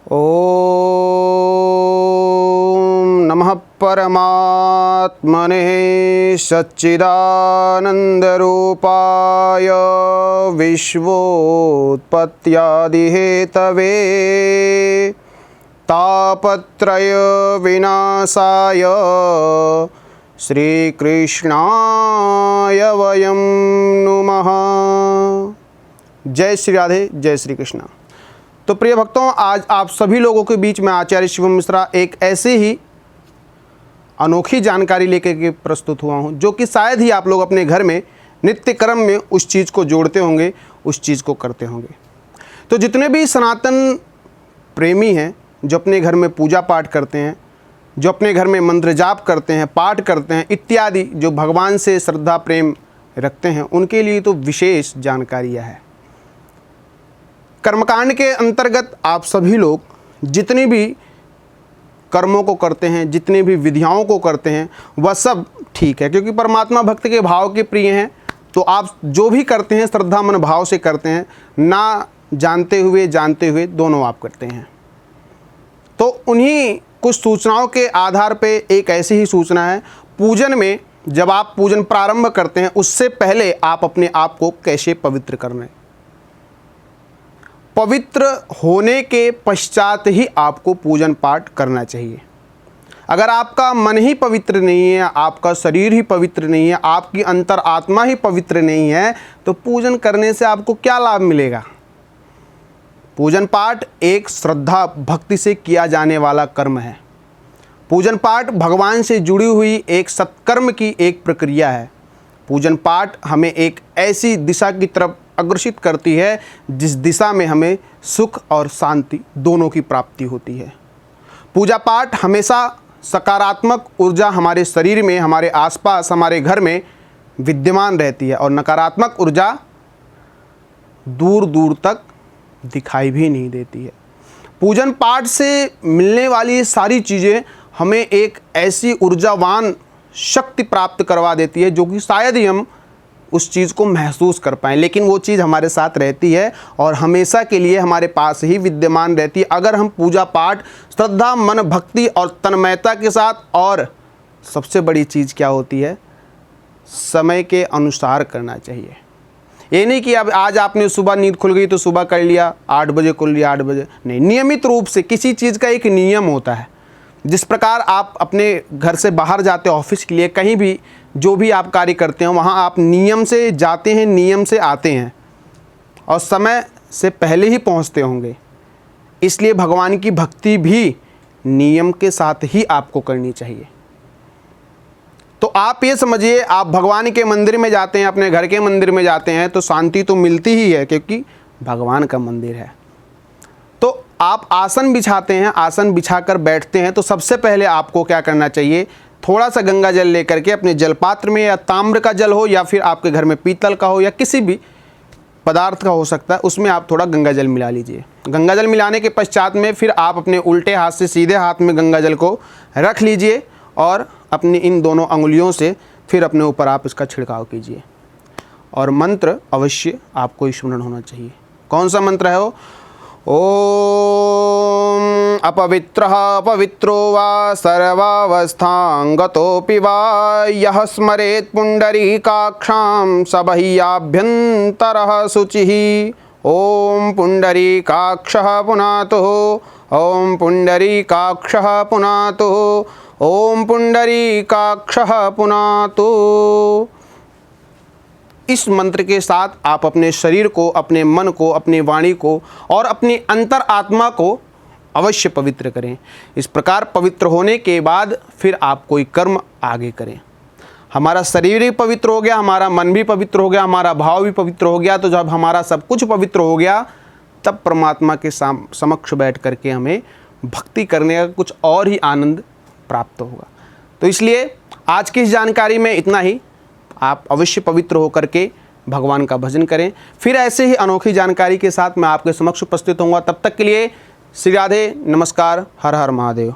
ओम नमः परमात्मने सच्चिदानंदरूपाय विश्वोत्पत्त्यादिहेतवे तापत्रय विनाशाय श्रीकृष्णाय वयं नुमः। जय श्री राधे, जय श्री कृष्ण। तो प्रिय भक्तों, आज आप सभी लोगों के बीच में आचार्य शिवम मिश्रा एक ऐसे ही अनोखी जानकारी लेकर के प्रस्तुत हुआ हूं, जो कि शायद ही आप लोग अपने घर में नित्य कर्म में उस चीज़ को जोड़ते होंगे, उस चीज़ को करते होंगे। तो जितने भी सनातन प्रेमी हैं, जो अपने घर में पूजा पाठ करते हैं, जो अपने घर में मंत्र जाप करते हैं, पाठ करते हैं इत्यादि, जो भगवान से श्रद्धा प्रेम रखते हैं, उनके लिए तो विशेष जानकारियाँ है। कर्मकांड के अंतर्गत आप सभी लोग जितनी भी कर्मों को करते हैं, जितनी भी विधियाओं को करते हैं, वह सब ठीक है, क्योंकि परमात्मा भक्त के भाव के प्रिय हैं। तो आप जो भी करते हैं श्रद्धा मन भाव से करते हैं, ना जानते हुए जानते हुए दोनों आप करते हैं। तो उन्हीं कुछ सूचनाओं के आधार पे एक ऐसी ही सूचना है, पूजन में जब आप पूजन प्रारंभ करते हैं उससे पहले आप अपने आप को कैसे पवित्र करना, पवित्र होने के पश्चात ही आपको पूजन पाठ करना चाहिए। अगर आपका मन ही पवित्र नहीं है, आपका शरीर ही पवित्र नहीं है, आपकी अंतर आत्मा ही पवित्र नहीं है, तो पूजन करने से आपको क्या लाभ मिलेगा। पूजन पाठ एक श्रद्धा भक्ति से किया जाने वाला कर्म है। पूजन पाठ भगवान से जुड़ी हुई एक सत्कर्म की एक प्रक्रिया है। पूजन पाठ हमें एक ऐसी दिशा की तरफ अग्रसित करती है जिस दिशा में हमें सुख और शांति दोनों की प्राप्ति होती है। पूजा पाठ हमेशा सकारात्मक ऊर्जा हमारे शरीर में, हमारे आसपास, हमारे घर में विद्यमान रहती है और नकारात्मक ऊर्जा दूर दूर तक दिखाई भी नहीं देती है। पूजन पाठ से मिलने वाली सारी चीज़ें हमें एक ऐसी ऊर्जावान शक्ति प्राप्त करवा देती है, जो कि शायद ही हम उस चीज़ को महसूस कर पाएँ, लेकिन वो चीज़ हमारे साथ रहती है और हमेशा के लिए हमारे पास ही विद्यमान रहती है, अगर हम पूजा पाठ श्रद्धा मन भक्ति और तन्मयता के साथ, और सबसे बड़ी चीज़ क्या होती है, समय के अनुसार करना चाहिए। ये नहीं कि अब आज आपने सुबह नींद खुल गई तो सुबह कर लिया, 8 बजे खुल लिया 8 बजे, नहीं, नियमित रूप से किसी चीज़ का एक नियम होता है। जिस प्रकार आप अपने घर से बाहर जाते हैं ऑफिस के लिए, कहीं भी जो भी आप कार्य करते हैं वहाँ आप नियम से जाते हैं, नियम से आते हैं और समय से पहले ही पहुँचते होंगे। इसलिए भगवान की भक्ति भी नियम के साथ ही आपको करनी चाहिए। तो आप ये समझिए, आप भगवान के मंदिर में जाते हैं, अपने घर के मंदिर में जाते हैं तो शांति तो मिलती ही है, क्योंकि भगवान का मंदिर है। तो आप आसन बिछाते हैं, आसन बिछाकर बैठते हैं, तो सबसे पहले आपको क्या करना चाहिए, थोड़ा सा गंगा जल लेकर के अपने जलपात्र में, या ताम्र का जल हो या फिर आपके घर में पीतल का हो या किसी भी पदार्थ का हो सकता है, उसमें आप थोड़ा गंगा जल मिला लीजिए। गंगा जल मिलाने के पश्चात में फिर आप अपने उल्टे हाथ से सीधे हाथ में गंगा जल को रख लीजिए और अपनी इन दोनों अंगुलियों से फिर अपने ऊपर आप इसका छिड़काव कीजिए। और मंत्र अवश्य आपको स्मरण होना चाहिए। कौन सा मंत्र है वो? ओम अपवित्रः पवित्रो वा सर्वावस्थांगतोऽपि वा यः स्मरेत् पुंडरीकाक्षां स बाह्याभ्यन्तरः शुचिः। ओम पुंडरीकाक्षः पुनातु, ओम पुंडरीकाक्षः पुनातु, ओम पुंडरीकाक्षः पुनातु। इस मंत्र के साथ आप अपने शरीर को, अपने मन को, अपनी वाणी को और अपनी अंतर आत्मा को अवश्य पवित्र करें। इस प्रकार पवित्र होने के बाद फिर आप कोई कर्म आगे करें। हमारा शरीर भी पवित्र हो गया, हमारा मन भी पवित्र हो गया, हमारा भाव भी पवित्र हो गया। तो जब हमारा सब कुछ पवित्र हो गया, तब परमात्मा के समक्ष बैठ करके हमें भक्ति करने का कुछ और ही आनंद प्राप्त होगा। तो इसलिए आज की इस जानकारी में इतना ही। आप अवश्य पवित्र होकर के भगवान का भजन करें। फिर ऐसे ही अनोखी जानकारी के साथ मैं आपके समक्ष उपस्थित होऊंगा। तब तक के लिए श्री राधे, नमस्कार, हर हर महादेव।